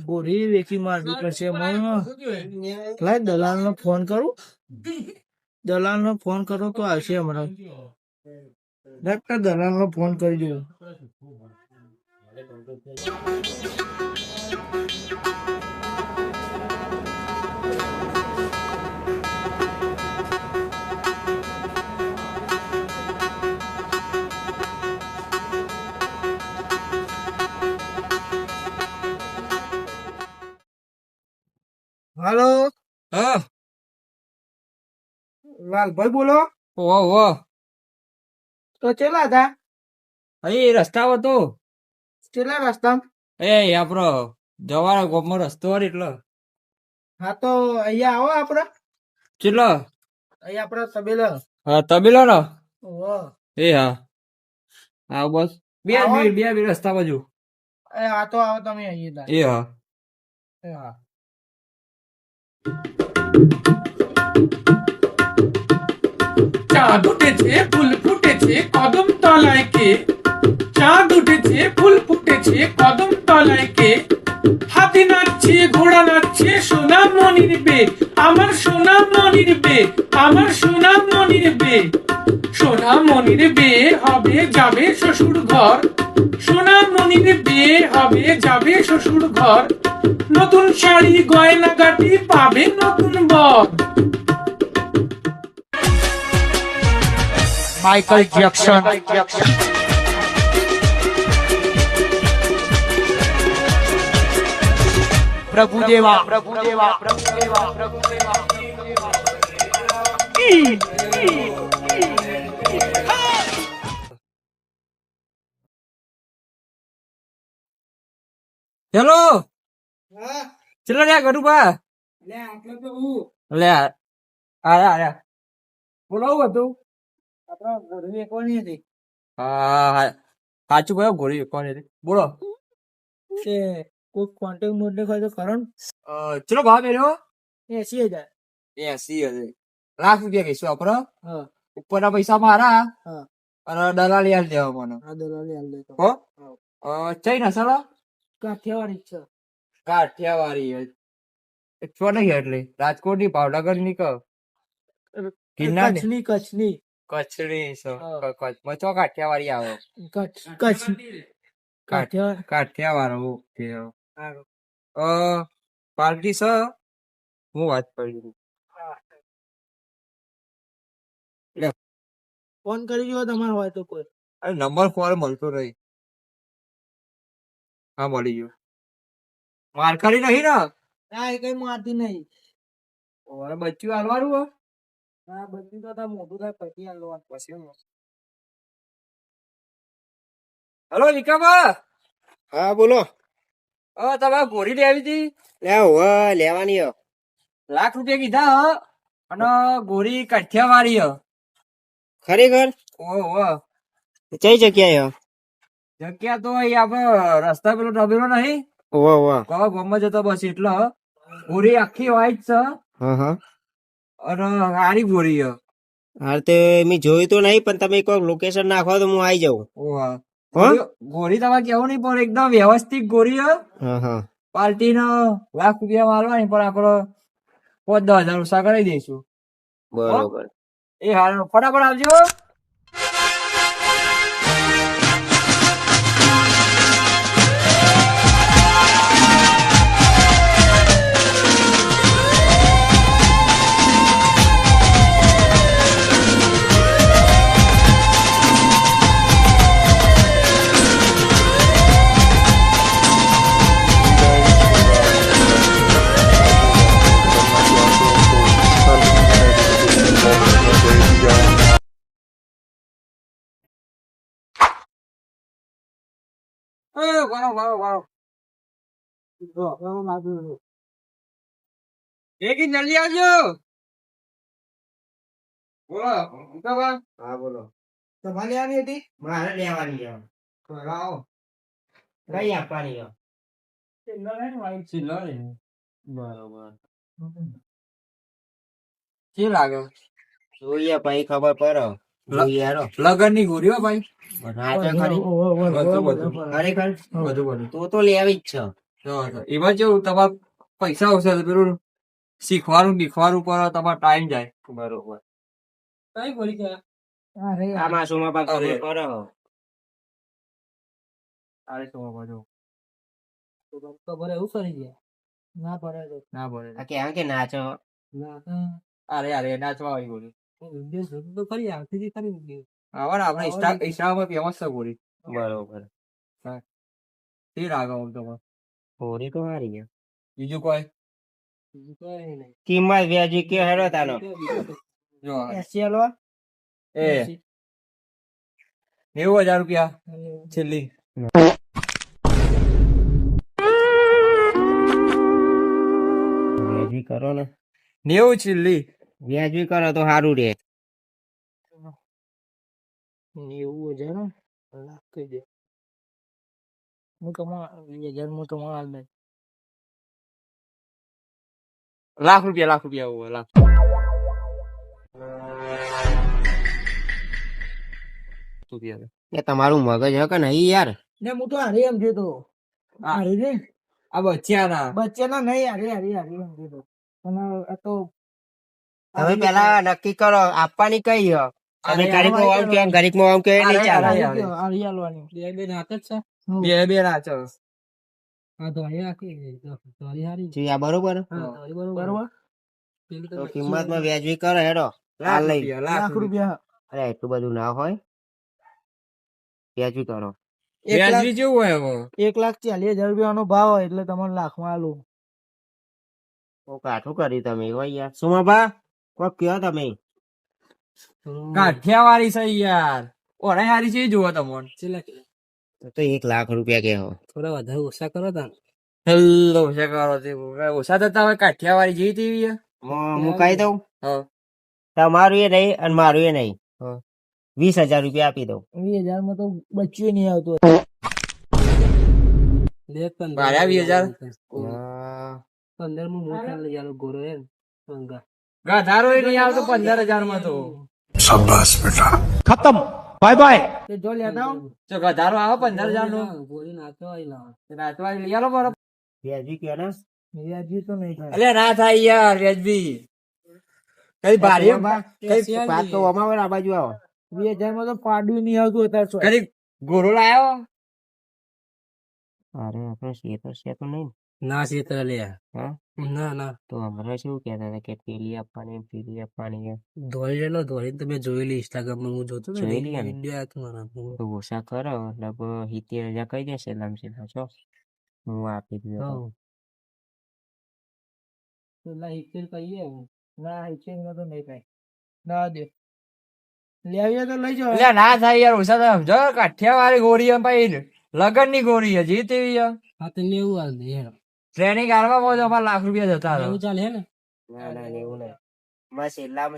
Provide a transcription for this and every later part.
ગોળી વેચી મારવી પડશે. લાય દલાલ નો ફોન કરું. દલાલ નો ફોન કરો તો આવશે હમણાં. દલાલ નો ફોન કરી દો. હાલો. હા. લાલભાઈ બોલો. ઓહો. તો ચેલા હતા? અહીં રસ્તા હતો. ચેલા રસ્તા? આપણો જવાનો ગોમનો રસ્તો હોય એટલે. હા તો અહીંયા આવો આપડે. ચેલો? અહીંયા આપડે તબેલા. હા તબેલો નો. એ હા. આવ બસ. બે મિનિટ રસ્તા બાજુ. આ તો આવો તમે અહીંયા. એ હા. હા. চাঁদ উঠেছে ফুল ফুটেছে কদম তলায় কে চাঁদ উঠেছে ফুল ফুটেছে কদম তলায় কে হাতি নাচছে ঘোড়া নাচছে সোনা মনির বে আমার সোনা মনির বে আমার সোনা মনির বে সোনা মনির বে হবে যাবে শ্বশুর ঘর সোনা মনির বে হবে যাবে শ্বশুর ঘর নতুন শাড়ি গয়না গাটি পাবে নতুন বর Michael Jackson. પ્રભુદેવા. હેલો. ચલો લ્યા ગરુબા. લે આયા બોલો હતું. ગોળી કોની હતી? હા સાચું કયો ગોળી કોની હતી બોલો. કોઈ કોન્ટેક્ટ મોડ દેખાય તો કરો. ચલો ભાવ મેળ્યો 80,000. 80,000 લાખ રૂપિયા કહીશું આપડે. હા. ઉપરના પૈસા મારા. હા. અને દલાલી હાલ દેવા મને. આ દલાલી હાલ દે. હો ચઈ ના સાલા કાઠિયાવાડી છે. કાઠિયાવાડી છો નહીં એટલે રાજકોટ ની ભાવનગર ની કચ્છની કચ્છની કચ્છમાં ચો કાઠિયાવાડી આવે. કાઠિયાવાડ ઓકે. પાર્ટી છે હું વાત કરી ફોન કરી જો તમારે હોય તો કોઈ. અરે નંબર ફોન મળતો રહી. હા મળી ગયો. મારખારી નહીં ને? ના એ કઈ મારતી નહીં. બચ્ચું હાલવાનું હો. હા બધી તો મોટું થાય પછી હાલવાનું પછી. હલો નિકાબા. હા બોલો. તમારે ગોળી લેવી હતી. લેવાની લાખ રૂપિયા કીધા હ. અને ગોળી કાઠિયાવાડી હ. ખરેખર ઓહો. કઈ જગ્યાએ જગ્યા તો અહીં આપડે રસ્તા પેલો ટબેલો નહીં. કવા ગામમાં જતો બસ એટલે ગોળી આખી વાઈટ છે. અને સારી ગોળી હ. હા તે મેં જોયું તો નહીં પણ તમે એક વાર લોકેશન નાખો તો હું આવી જાઉં. ગોળી તમારે કેવું નહીં પણ એકદમ વ્યવસ્થિત ગોળી હ. પાર્ટી નો લાખ રૂપિયા મારવાની પણ આપડે 5-10,000 ઓછા કરી દઈશું. બરોબર. એ હાલ ફટાફટ આવજો. એક જલ્દી આવજો. બોલો. હા બોલો. તમારે લેવાની હતી? મારે લેવાની કઈ આપવાની બરોબર. શું લાગે? જોઈએ ભાઈ ખબર પડે. લગન ની ગોળીઓ ભાઈ. ખરેખર બધું તો લેવી જ છે. એમાં કેવું તમારે પૈસા આવશે તો પેલું શીખવાનું બીખવાનું પર તમારો ટાઈમ જાય. બરોબર કઈ બોલી ગયા અરે આ માસુમાં પાક અરે. કરો અરે શું બાજુ તો ભરે એવું કરી દે ના ભરે તો ના બોલે. આ કે કે નાચો અરે અરે નાચવા આવી બોલી. વિડીયો જોતો તો ખરી આવતી ખરી હવે ને આપણે ઇન્સ્ટાગ્રામ ફેમસ છે બોલી. બરોબર તે રાગ આવું તમારે હોરી તો હારી ગયા બીજું કોઈ કિંમત વ્યાજી કે હેરો તાનો જો એસી હલવા એ 90,000 રૂપિયા છેલ્લી. વ્યાજી કરો ને 90 છેલ્લી. વ્યાજી કરો તો સારું રે 90,000 લાખ કહી દે હું કમા 20,000 હું કમા હાલ નહીં લાખ રૂપિયા હોવે, લાખ. રૂપિયા. એ તમારું મગજ હે કે નહીં યાર ને હું તો હારી એમ જોતો હારી ને આ બચ્ચાના બચ્ચાના નહીં હારી એમ જોતો પણ આ તો તમે પેલા નક્કી કરો આપવાની કઈ હો તમે ગરીબમાં આમ કે ગરીબમાં આમ કે નહીં ચાલે હારી હાલવાની બે નાક જ છે બે નાચો. હા તો હારી રાખી તો હારી જી આ બરોબર હા બરોબર તો કિંમતમાં વ્યાજબી કરો હેડો હાલ લઈ લાખ રૂપિયા અરે એટલું બધું ના હોય વ્યાજબી કરો વ્યાજબી જેવું હોય હવે. 1,40,000 રૂપિયાનો ભાવ હોય એટલે તમને લાખમાં આલું તો કાઠું કર્યું તમે હોય યાર સુમાભા કોક કયો તમે કાઠિયાવાડી છે યાર. ઓરાય હારી છે જોવો તમને. તો 1 લાખ રૂપિયા કે હો થોડા વધારે ઓછા કરો તા હેલો ઓછા કરો તે ઓછા થતા હોય કાઠિયાવાડી જેવી તેવી યાર. હું કહી દઉં હા. તમારું એ નહીં અને મારું એ નહીં 20,000 રૂપિયા આપી દઉં 20,000 માં તો બચ્યું નહીં આવતું મારે 20,000. 15 માં મોટા લઈ જાલો ગોરો એમ મંગા ગાધારો ય નહીં આવતો 15,000 માં તો. ખતમ બાય બાય તે જો લેતા આવો જો ગાધારો આવે 15,000 નો ગોળી નાચો આઈ લાવો નાચવા લઈ આલો મારો. વ્યાજબી કે ને વ્યાજી તો નહીં થાય અલ્યા ના થાય યાર વ્યાજબી. કઈ ભારી કઈ વાત તો અમારે આ બાજુ આવો 20,000 માં તો પાડું નહીં આવતું અત્યારે શું કઈ ગોરો લાયો. અરે આપણે છે તો નહીં ના સીતર લે હા ના તો અમારે શું કહેતા હતા કે પેલી આપવાની ધોળી લેલો ધોળી તમે જોયેલી ઇન્સ્ટાગ્રામ માં હું જોતો જોયેલી ને? વિડિયો આતો મારા તો ઓછા કરો લગભગ 70,000 કહી દેશે લામસી છો હું આપી દઉં હા તો લા હિચેર કહીએ ના હિચેર માં તો નહીં કાઈ ના દે લે આવ્યા તો લઈ જાઓ અલ્યા ના થાય યાર ઓછા થાય સમજો. કાઠિયાવાડી ગોરી એમ ભાઈ લગન ની ગોરી છે જે તેવી છે. હા તો લેવું હાલ દે હેડો ટ્રેનિંગ આલવામાં અમારે લાખ રૂપિયા જતા હતા. એવું ચાલે હે ને ના એવું નહીં માં છેલ્લા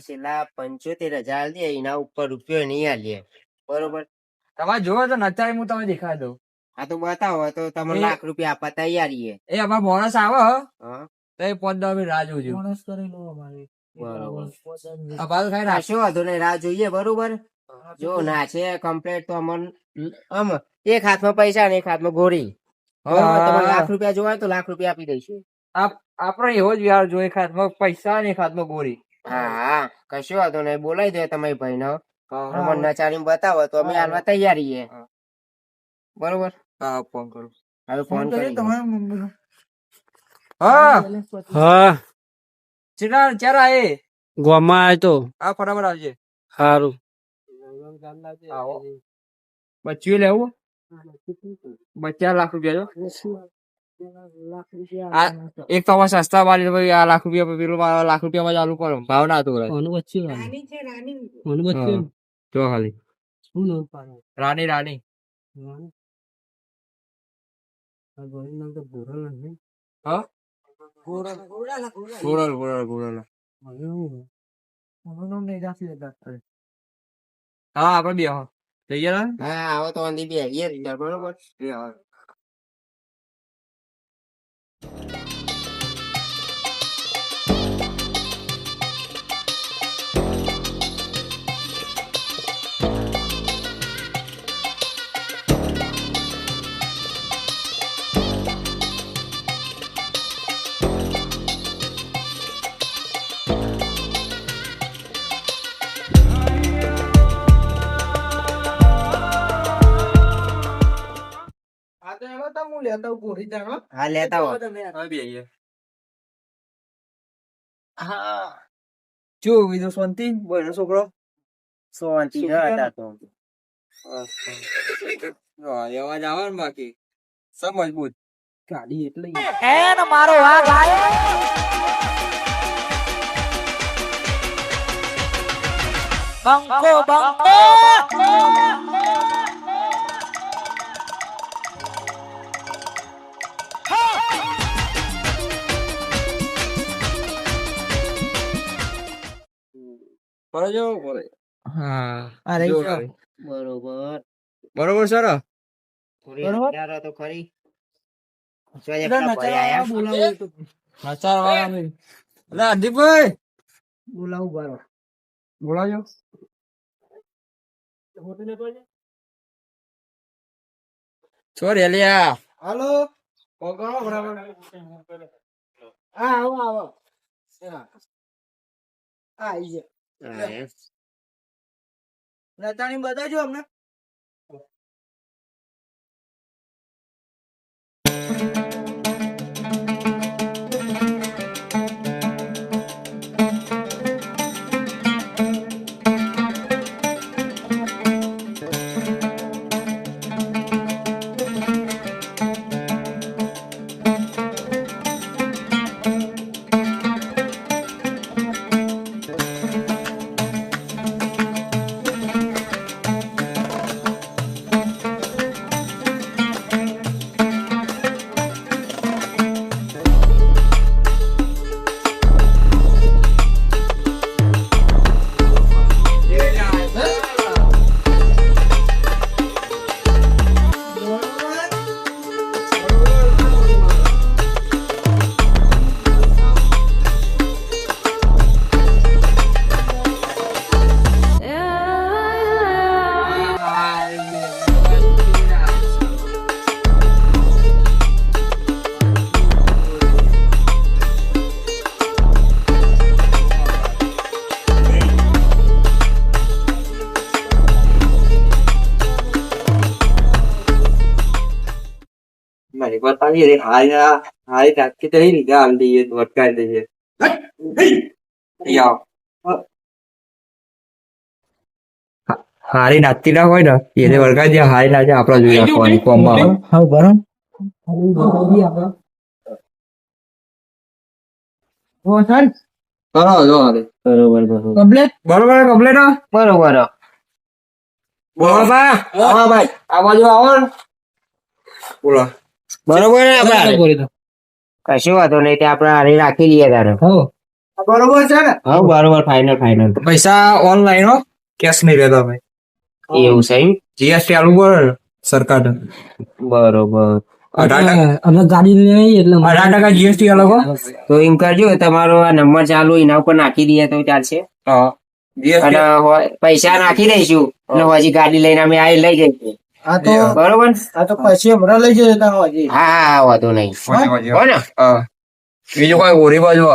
75,000 દે એના ઉપર રૂપિયો નહીં આલીએ બરોબર તમારે જોવો તો નચાઈ હું તમે દેખાડી દઉં. આ તો બતાવો તો તમે લાખ રૂપિયા આપવા તૈયારી એ અમારે માણસ આવે હા તો એ 15 મિનિટ રાહ જોજો. બોનસ કરી લો અમારે બરાબર. આ બાજુ ખાઈ નાખ. શું વાંધો નહીં રાહ જોઈએ બરોબર જો ના છે કમ્પ્લેટ તો આમ એક હાથમાં પૈસા ને એક હાથમાં ગોળી બરોબર? તમારે લાખ રૂપિયા જોવા હોય તો લાખ રૂપિયા આપી દઈશું આપણે એવો જ વ્યવહાર જોઈએ. એક હાથમાં પૈસા ને એક હાથમાં ગોળી. હા કશું વાંધો નહીં બોલાવી દે તમારી ભાઈ નો મને નચારી બતાવો તો અમે હાલવા તૈયારી છે બરોબર હા ફોન કરું. હવે ફોન કરી દો. તમારા મમ્મી હા હા ચારા એ ગોમાં આવ્યો તો આ ફટાફટ આવજે. સારું આવો. બચ્ચું લેવું 50 લાખ રૂપિયા જો. એક તો અમારે સસ્તા વાળી ભાઈ આ લાખ રૂપિયા પેલું મારા લાખ રૂપિયા ચાલુ કરો ભાવ ના હતું જો ખાલી રાણી રાણી હા ગોરલ હા આપડે બે થઈ ગયા હા આવો તો વાંધી બે બરોબર લેતા આવું ઘોડી જાણો. હા લેતા હો. હા શું બીજું શાંતિ બોયનો છોકરો શાંતિ છે અત્યારે તો. અવાજ આવે ને બાકી સબ મજબૂત ગાડી એટલે ફરે જો ફરે હા અરે જો જો. ફરે. બરોબર. બરોબર સર થોડી બરોબર. વિચારો તો ખરી. શું છે પેલા પેલા ભાઈ આયા? બોલાવું તો નચાર વાળા નહીં એટલે હાર્દિકભાઈ બોલાવું બારો. બોલાવજો છોડ એલિયા હાલો. પકડો બરાબર હા આવો આવો. હા આઈ છે. હા, એમ. નતાણી બતાવજો અમને. મારી બતાવીએ રે હારી નાખી તો લીધે હાલ દઈએ વટકાઈ દઈએ હારી નાખતી ના હોય ને એને વળગાઈ દે હારી નાખે આપડા જોઈ રાખવાની કોમમાં હા બરો. કરો જો હારે બરોબર બરોબર. કમ્પ્લેટ. બરોબર કમ્પ્લેટ બરોબર. બોલો બા હા ભાઈ આ બાજુ આવો ને બોલો બરોબર ને આપણે? બોલી દો. કશું વાંધો નહીં તે આપણે હારી રાખી લઈએ તારે. બરોબર છે ને. હા બરોબર ફાઈનલ ફાઈનલ. પૈસા ઓનલાઈન હો કેશ નહીં રહેતા ભાઈ એવું છે એમ? જીએસટી આલવું પડે સરકાર બરોબર. 18% અમે ગાડી લઈને આવીએ એટલે 18% જીએસટી અલગ હો તો એમ કરજો તમારો આ નંબર ચાલુ એના ઉપર નાખી દઈએ તો ચાલશે. હા અને પૈસા નાખી દઈશું અને પછી ગાડી લઈને અમે આ લઈ જઈશું. આ તો બરોબર. આ તો પછી હમણાં લઈ જજો તમે હજી. હા હા વાંધો નહીં. હો ને? હા બીજું કોઈ ઓરી બાજુ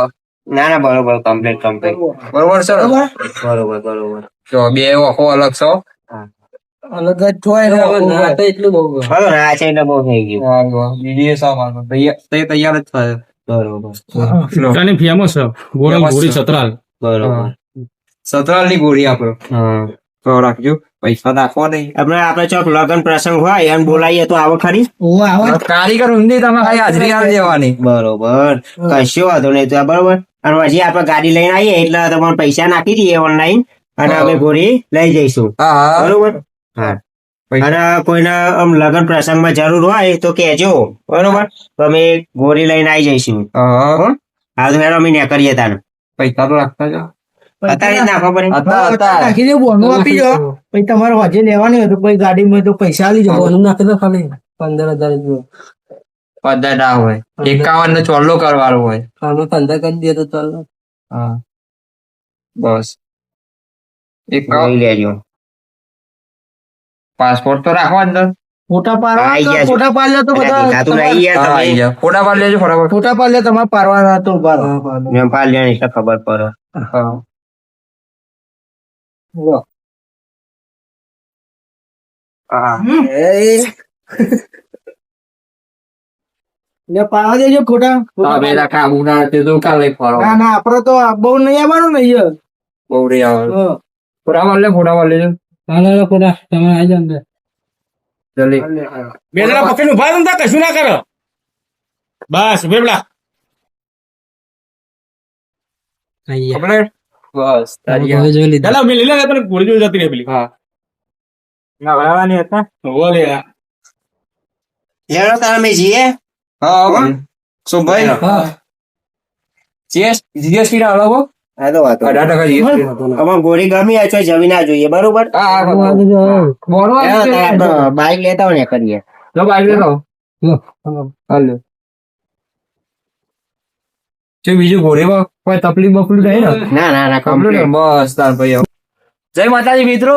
ના ના બરોબર કમ્પ્લીટ કમ્પ્લીટ. બરોબર સર બરોબર બરોબર. તો બે આખો અલગ છો અલગ જ થોય ને એટલું બહુ હવે ના છે એટલે બહુ થઈ ગયું. બીજી સામાન તૈયાર જ થાય બરોબર ત્યાંની ફેમસ છે ગોળલ Famous ગોળી છે. સતરાલ બરોબર. સતરાલ ની ગોળી આપડે હા તો રાખજો પૈસા નાખવા નહીં આપણે ચોક લગન પ્રસંગ હોય એમ બોલાવીએ તો આવો ખરી. ઓવા આવા કારીગર ઊંધી તમે ખાલી હાજરી આલ દેવાની બરોબર કશો વાંધો નહીં તો બરોબર. અને પછી આપણે ગાડી લઈને આવીએ એટલે તમારે પૈસા નાખી દઈએ ઓનલાઈન અને અમે ગોળી લઈ જઈશું. હા બરોબર. હા અને કોઈને આમ લગન પ્રસંગમાં જરૂર હોય તો કહેજો. બરોબર તો અમે ગોળી લઈને આવી જઈશું. હા હા તો હેડો અમે ને કરીએ તાને. પૈસા તો રાખતા જાઓ અત્યારે જ નાખવા પડે. નાખી દે બોનું આપી દો પછી તમારે હજે લેવાની હોય તો પછી ગાડીમાં તો પૈસા આલી જાવ બોનું નાખી દો ખાલી 15,000 પદ્ધત ના હોય 51 નો ચોલ્લો કરવાનો હોય અમે 15 કરી દઈએ તો ચાલો. હા બસ લઈ લેજો. પાસપોર્ટ તો રાખો અંદર ફોટા આઈ પાડવા ગયા છે. ફોટા પાડ લે તો બધા દેખાતું નહીં યાર હા, આઈ તમે. જાઓ. ફોટા પાડ લેજો ફટાફટ ફોટા પાડ લે તમારે પાડવાના તો બાર મેં પાડ લેવાની એટલે ખબર પડે. હા હા એટલે પાડવા દેજો ખોટા તમે તાર કાબુ ના તે તો કાલે ફરો ના ના આપડે તો બહુ નહીં આવવાનું ને અહીંયા બહુ રે આવે હા. ફોટા વાળ લે હાલો ખોટા તમે આવી જાઓ અંદર જલ્દી બે જણા પકડીને ઉભા રહો ને તાર કશું ના કરો બસ બેબડા આપણે બસ તારી ચાલો મેં લઈ લે તને ગોળી જોઈ જતી રહે પેલી હા ના વળવાની હતા હોવા લે યાર. લેણો તારા મેં જઈએ હા શું ભાઈ જીએસટી ના હલાવો હા તો વાતો 18% જીએસટી અમાર ગોળી ગમી આ ચોય જમી ના જોઈએ બરોબર હા બોલો બાઈક લેતા હોય ને કરીએ લો બાઈક લે લો હાલો જો બીજું ઘોડેમાં કોઈ તકલીફ બકલીફ નહીં ને ના ના ના કમ્પ્લીટ કમ્પ્લીટ બસ તાર ભાઈ જય માતાજી મિત્રો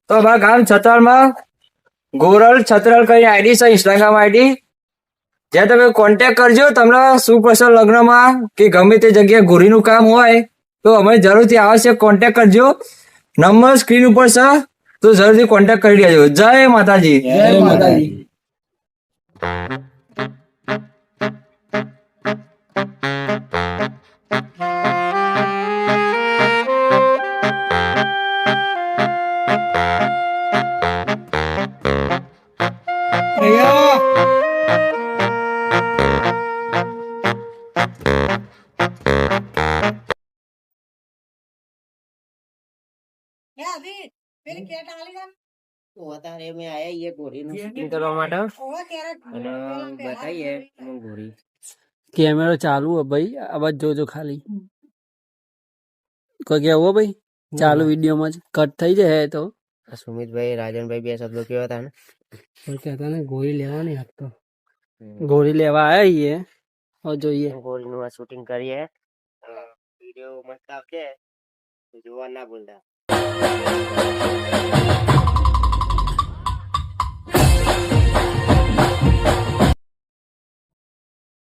તો અમારા ગામ છતરાલમાં ગોરલ છતરાલ કરી આઈડી છે ઇન્સ્ટાગ્રામ આઈડી જ્યાં તમે કોન્ટેક્ટ કરજો તમને સુપ્રસન્ન લગ્નમાં કે ગમે તે જગ્યાએ ગોરીનું કામ હોય તો અમે જરૂરથી આવશ્યક કોન્ટેક્ટ કરજો નંબર સ્ક્રીન ઉપર છે તો જરૂરથી કોન્ટેક્ટ કરી લેજો જય માતાજી જય માતાજી વધારે મેં આયા ये ગોળી નું શૂટિંગ કરવા માટે અને બતાઈએ હું ગોળી કેમેરો ચાલુ હે ભાઈ અવાજ જોજો ખાલી કોઈ કેવો ભાઈ ચાલુ વિડીયોમાં જ કટ થઈ જાય તો સુમિતભાઈ રાજનભાઈ બે શબ્દો કેવા હતા ને કોઈ કહેતા ને ગોળી લેવાની હતો ગોળી લેવા આયા હવે જોઈએ ગોળી નું શૂટિંગ કરીએ વિડીયો મસ્ત આવશે જોવા ના ભૂલતા